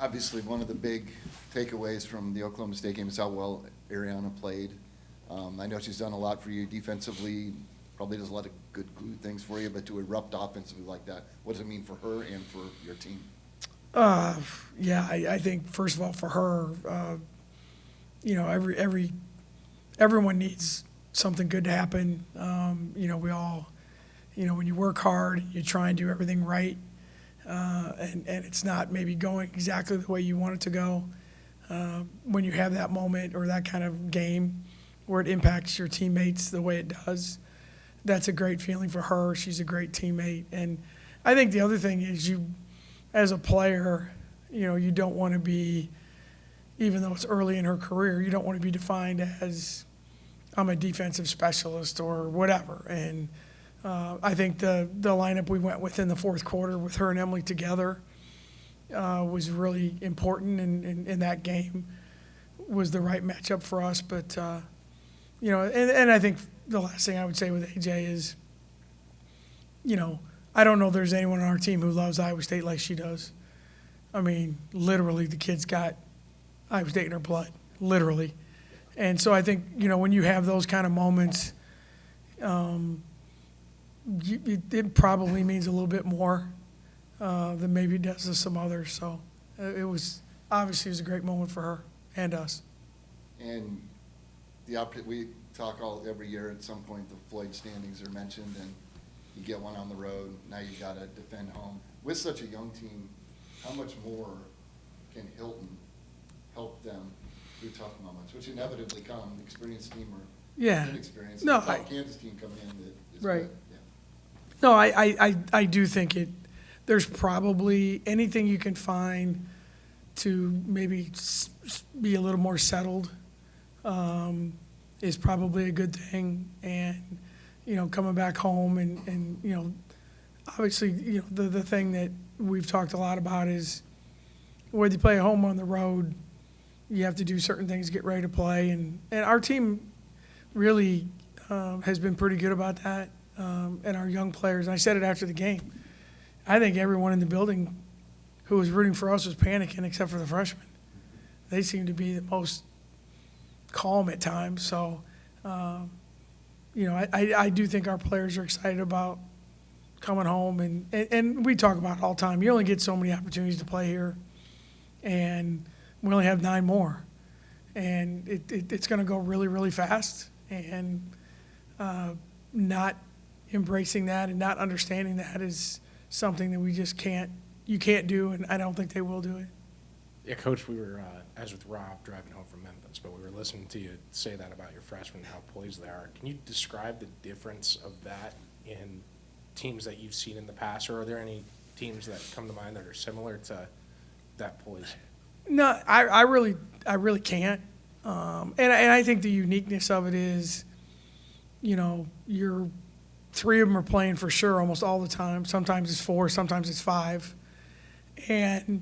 Obviously, one of the big takeaways from the Oklahoma State game is how well Arianna played. I know she's done a lot for you defensively, probably does a lot of good things for you, but to erupt offensively like that, what does it mean for her and for your team? Yeah, I think first of all for her, everyone needs something good to happen. We all, when you work hard, you try and do everything right, and it's not maybe going exactly the way you want it to go. When you have that moment or that kind of game where it impacts your teammates the way it does, that's a great feeling for her. She's a great teammate. And I think the other thing is as a player, you don't want to be, even though it's early in her career, you don't want to be defined as I'm a defensive specialist or whatever. And I think the lineup we went with in the fourth quarter with her and Emily together was really important, and that game was the right matchup for us. But, and I think the last thing I would say with AJ is, I don't know if there's anyone on our team who loves Iowa State like she does. I mean, literally, the kid's got Iowa State in her blood, literally. And so I think, when you have those kind of moments, it probably means a little bit more than maybe it does to some others. So it was obviously a great moment for her and us. And we talk every year at some point the Floyd standings are mentioned, and you get one on the road. Now you got to defend home. With such a young team, how much more can Hilton help them through tough moments, which inevitably come, experienced team or inexperienced? No, Kansas team coming in that is right. good. Yeah. No, I do think there's probably anything you can find to maybe be a little more settled is probably a good thing. And, coming back home and obviously, the thing that we've talked a lot about is whether you play at home or on the road, you have to do certain things to get ready to play. And our team really has been pretty good about that. And our young players, and I said it after the game, I think everyone in the building who was rooting for us was panicking except for the freshmen. They seem to be the most calm at times. So, I do think our players are excited about coming home. And we talk about it all the time. You only get so many opportunities to play here, and we only have 9 more. And it's going to go really, really fast. And not embracing that and not understanding that is something that we just can't do, and I don't think they will do it. Yeah, Coach, we were, as with Rob, driving home from Memphis, but we were listening to you say that about your freshmen, how poised they are. Can you describe the difference of that in teams that you've seen in the past, or are there any teams that come to mind that are similar to that poise? No, I really can't. And I think the uniqueness of it is, you're 3 of them are playing for sure almost all the time. Sometimes it's 4, sometimes it's 5. And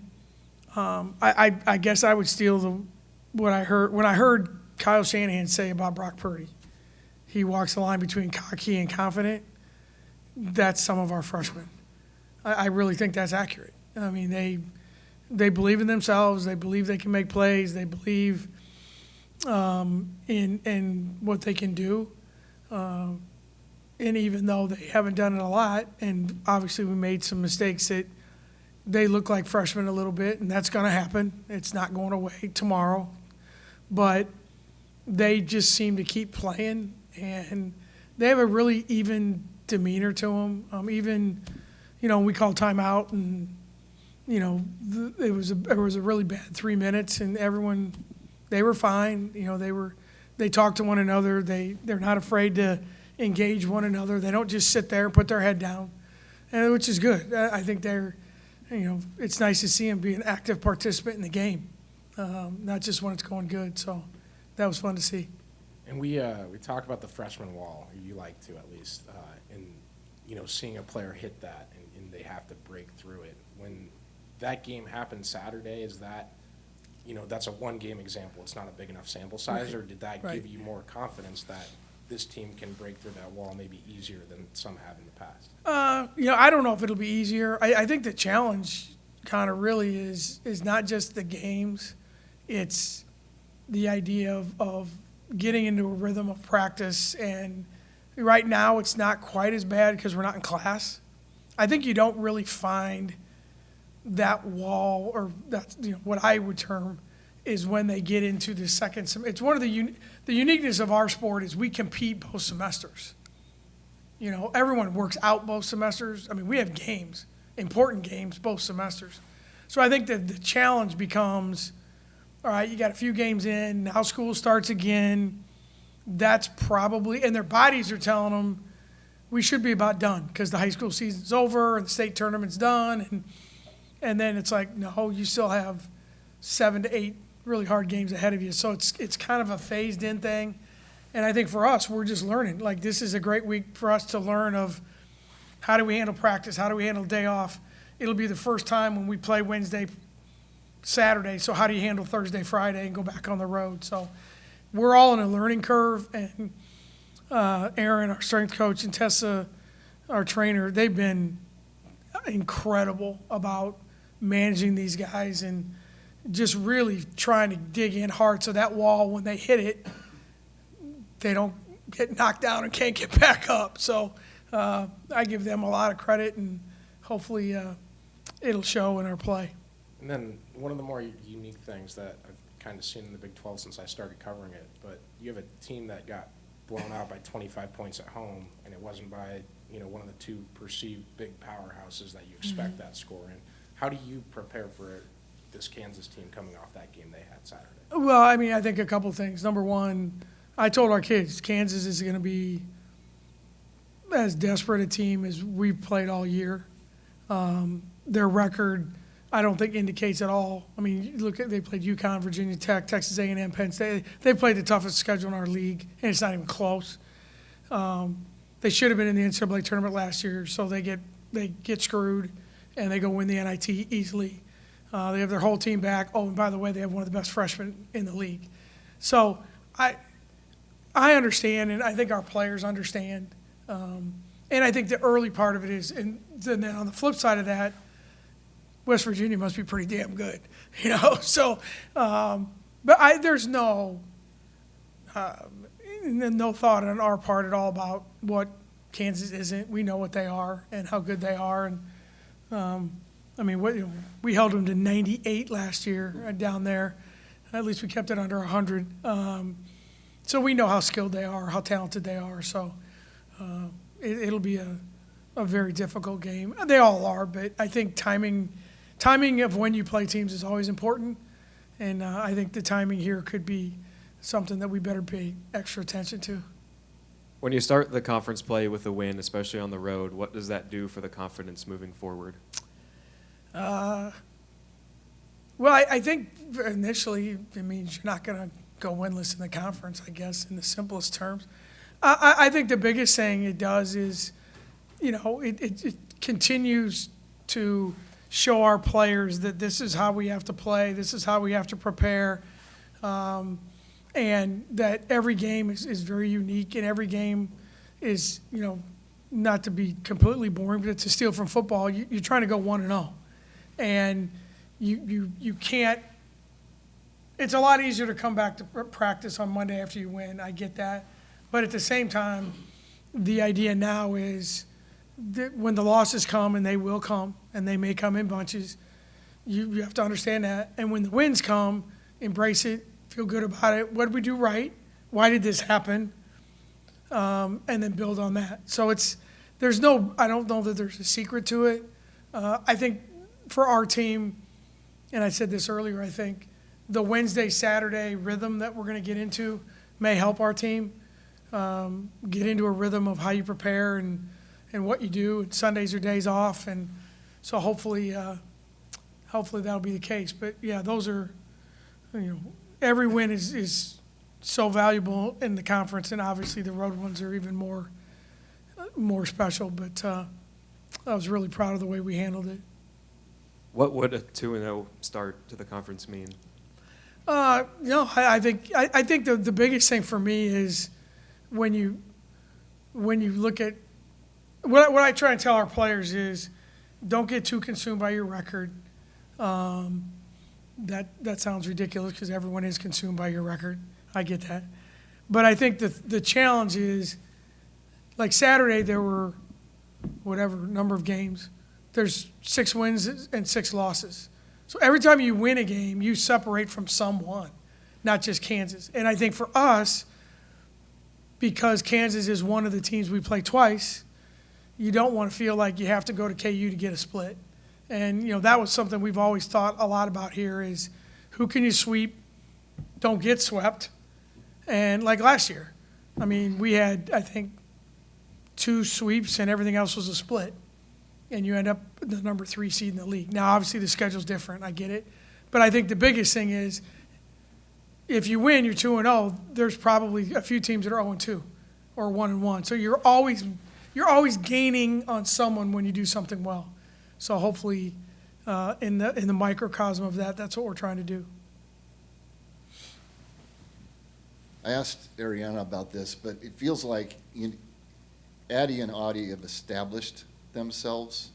I guess I would steal what I heard when I heard Kyle Shanahan say about Brock Purdy. He walks the line between cocky and confident. That's some of our freshmen. I really think that's accurate. I mean, they believe in themselves. They believe they can make plays. They believe in what they can do. And even though they haven't done it a lot, and obviously we made some mistakes, that they look like freshmen a little bit, and that's going to happen. It's not going away tomorrow. But they just seem to keep playing, and they have a really even demeanor to them. Even, we call timeout, and, it was a really bad 3 minutes, and everyone, they were fine. They talked to one another. They're not afraid to engage one another. They don't just sit there and put their head down, and which is good. I think it's nice to see them be an active participant in the game, not just when it's going good. So that was fun to see. And we talk about the freshman wall, or you like to at least, and seeing a player hit that and they have to break through it. When that game happened Saturday, is that that's a 1-game example? It's not a big enough sample size, or did that give you more confidence that this team can break through that wall maybe easier than some have in the past? I don't know if it'll be easier. I think the challenge kind of really is not just the games, it's the idea of getting into a rhythm of practice. And right now it's not quite as bad because we're not in class. I think you don't really find that wall, or that's, you know, what I would term is when they get into the second semester. It's one of the uniqueness of our sport is we compete both semesters. You know, everyone works out both semesters. I mean, we have games, important games, both semesters. So I think that the challenge becomes, all right, you got a few games in, now school starts again. That's probably, and their bodies are telling them we should be about done because the high school season's over and the state tournament's done. And then it's like, no, you still have 7 to 8 really hard games ahead of you. So it's kind of a phased in thing. And I think for us, we're just learning. Like, this is a great week for us to learn of how do we handle practice, how do we handle day off. It'll be the first time when we play Wednesday, Saturday. So how do you handle Thursday, Friday, and go back on the road? So we're all in a learning curve. And Aaron, our strength coach, and Tessa, our trainer, they've been incredible about managing these guys and just really trying to dig in hard so that wall, when they hit it, they don't get knocked down and can't get back up. So I give them a lot of credit, and hopefully it'll show in our play. And then one of the more unique things that I've kind of seen in the Big 12 since I started covering it, but you have a team that got blown out by 25 points at home, and it wasn't by, you know, one of the two perceived big powerhouses that you expect that score in. How do you prepare for this Kansas team coming off that game they had Saturday? Well, I mean, I think a couple things. Number one, I told our kids Kansas is going to be as desperate a team as we've played all year. Their record, I don't think, indicates at all. I mean, you look at, they played UConn, Virginia Tech, Texas A&M, Penn State. They played the toughest schedule in our league, and it's not even close. They should have been in the NCAA tournament last year, so they get screwed, and they go win the NIT easily. They have their whole team back. Oh, and by the way, they have one of the best freshmen in the league. So I understand, and I think our players understand. And I think the early part of it is, and then on the flip side of that, West Virginia must be pretty damn good, you know. So, but there's no thought on our part at all about what Kansas isn't. We know what they are and how good they are. And I mean, we held them to 98 last year down there. At least we kept it under 100. So we know how skilled they are, how talented they are. So it'll be a very difficult game. They all are, but I think timing of when you play teams is always important. And I think the timing here could be something that we better pay extra attention to. When you start the conference play with a win, especially on the road, what does that do for the confidence moving forward? Well, I think initially it means you're not going to go winless in the conference, I guess, in the simplest terms. I think the biggest thing it does is, you know, it continues to show our players that this is how we have to play, this is how we have to prepare, and that every game is very unique, and every game is, you know, not to be completely boring, but to steal from football, you're trying to go 1-0. And you can't – it's a lot easier to come back to practice on Monday after you win. I get that. But at the same time, the idea now is that when the losses come, and they will come, and they may come in bunches, you have to understand that. And when the wins come, embrace it, feel good about it. What did we do right? Why did this happen? And then build on that. So there's no – I don't know that there's a secret to it. I think – for our team, and I said this earlier, I think the Wednesday, Saturday rhythm that we're going to get into may help our team get into a rhythm of how you prepare and what you do. And Sundays are days off, and so hopefully that'll be the case. But yeah, those are, you know, every win is so valuable in the conference, and obviously the road ones are even more special. But I was really proud of the way we handled it. What would a 2-0 start to the conference mean? You know, I think the biggest thing for me is when you look at what I try and tell our players is, don't get too consumed by your record. That sounds ridiculous because everyone is consumed by your record. I get that. But I think the challenge is, like Saturday, there were whatever number of games. There's 6 wins and 6 losses. So every time you win a game, you separate from someone, not just Kansas. And I think for us, because Kansas is one of the teams we play twice, you don't want to feel like you have to go to KU to get a split. And, that was something we've always thought a lot about here is who can you sweep, don't get swept. And like last year, we had, I think, 2 sweeps and everything else was a split. And you end up the number 3 seed in the league. Now, obviously, the schedule's different. I get it. But I think the biggest thing is if you win, you're 2-0. There's probably a few teams that are 0-2 or 1-1. So you're always gaining on someone when you do something well. So hopefully, in the microcosm of that, that's what we're trying to do. I asked Arianna about this, but it feels like Addie and Audie have established themselves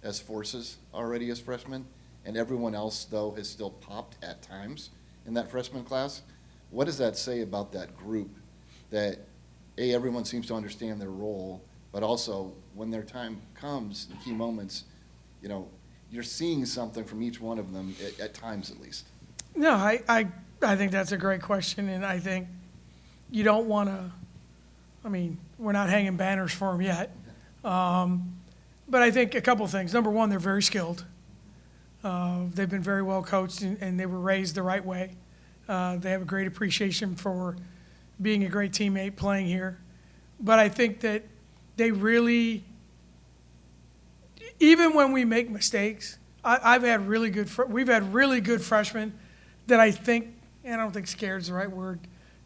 as forces already as freshmen, and everyone else, though, has still popped at times in that freshman class. What does that say about that group that, A, everyone seems to understand their role, but also when their time comes, the key moments, you're seeing something from each one of them at times at least? No, I think that's a great question, and I think you don't want to, we're not hanging banners for them yet. But I think a couple things. Number one, they're very skilled. They've been very well coached, and they were raised the right way. They have a great appreciation for being a great teammate playing here. But I think that they really, even when we make mistakes, we've had really good freshmen that I think, and I don't think scared is the right word,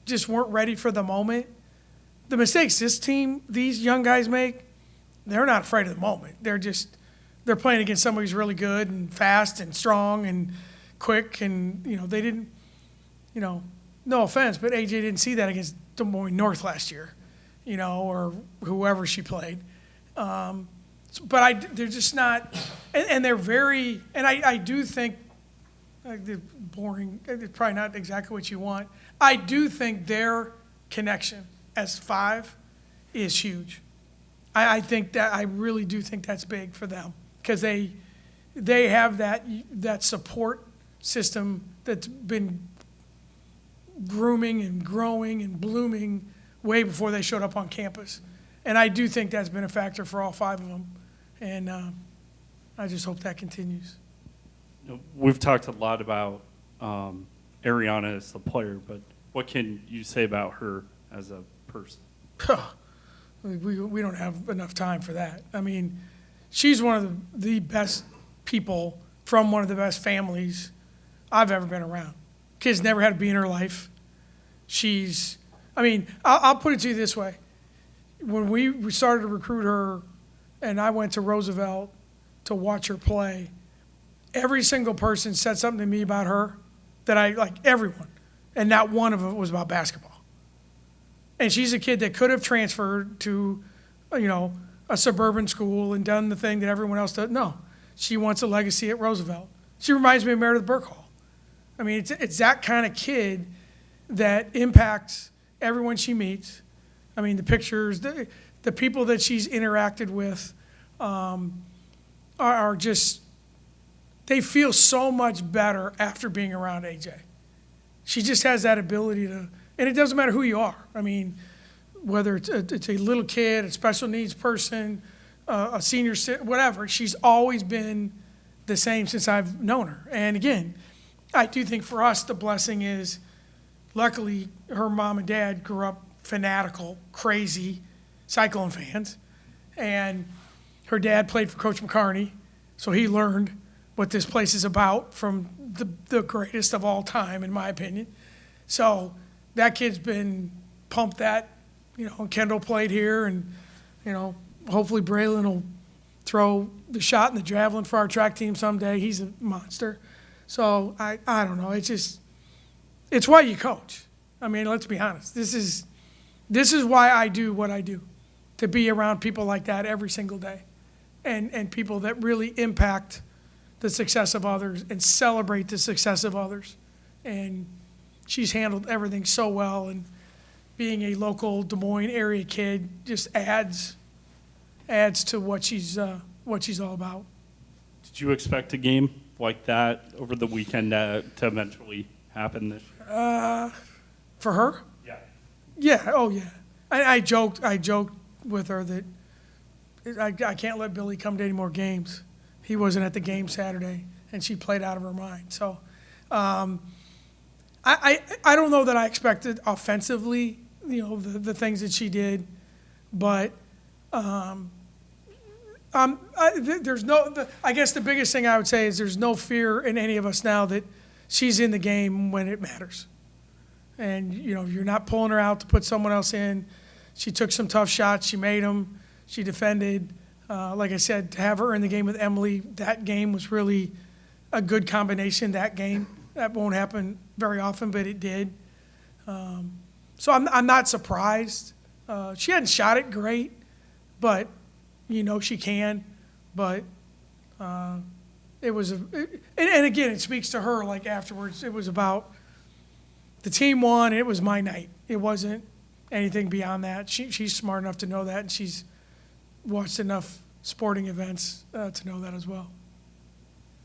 just weren't ready for the moment. The mistakes these young guys make, they're not afraid of the moment. They're playing against somebody who's really good and fast and strong and quick, and they didn't, no offense, but AJ didn't see that against Des Moines North last year, or whoever she played. But they're just not, and they're very, and I do think, boring, it's probably not exactly what you want. I do think their connection as 5 is huge. I think that, I really do think that's big for them because they have that support system that's been grooming and growing and blooming way before they showed up on campus. And I do think that's been a factor for all 5 of them. And I just hope that continues. We've talked a lot about Arianna as the player, but what can you say about her as a person? We don't have enough time for that. She's one of the best people from one of the best families I've ever been around. Kid's never had a bee in her life. I'll put it to you this way. When we started to recruit her and I went to Roosevelt to watch her play, every single person said something to me about her that everyone, and not one of it was about basketball. And she's a kid that could have transferred to, a suburban school and done the thing that everyone else does. No, she wants a legacy at Roosevelt. She reminds me of Meredith Burkhall. It's that kind of kid that impacts everyone she meets. The pictures, the people that she's interacted with are just, they feel so much better after being around AJ. She just has that ability to, and it doesn't matter who you are. Whether it's a little kid, a special needs person, a senior, whatever, she's always been the same since I've known her. And again, I do think for us the blessing is, luckily her mom and dad grew up fanatical, crazy Cyclone fans. And her dad played for Coach McCarney, so he learned what this place is about from the greatest of all time, in my opinion. So that kid's been pumped that, Kendall played here, and, hopefully Braylon will throw the shot and the javelin for our track team someday. He's a monster. So I don't know. It's why you coach. Let's be honest. This is why I do what I do, to be around people like that every single day, and people that really impact the success of others and celebrate the success of others. And she's handled everything so well, and being a local Des Moines area kid just adds to what she's all about. Did you expect a game like that over the weekend to eventually happen this year? For her? Yeah. Yeah, oh yeah. I joked with her that I can't let Billy come to any more games. He wasn't at the game Saturday, and she played out of her mind. So I don't know that I expected offensively, the things that she did, but there's no. I guess the biggest thing I would say is there's no fear in any of us now that she's in the game when it matters. And, you're not pulling her out to put someone else in. She took some tough shots. She made them. She defended. Like I said, to have her in the game with Emily, that game was really a good combination, that game. That won't happen very often, but it did. So I'm not surprised. She hadn't shot it great, but, she can. But it was and again, it speaks to her, like afterwards, it was about the team won, it was my night. It wasn't anything beyond that. She's smart enough to know that, and she's watched enough sporting events to know that as well.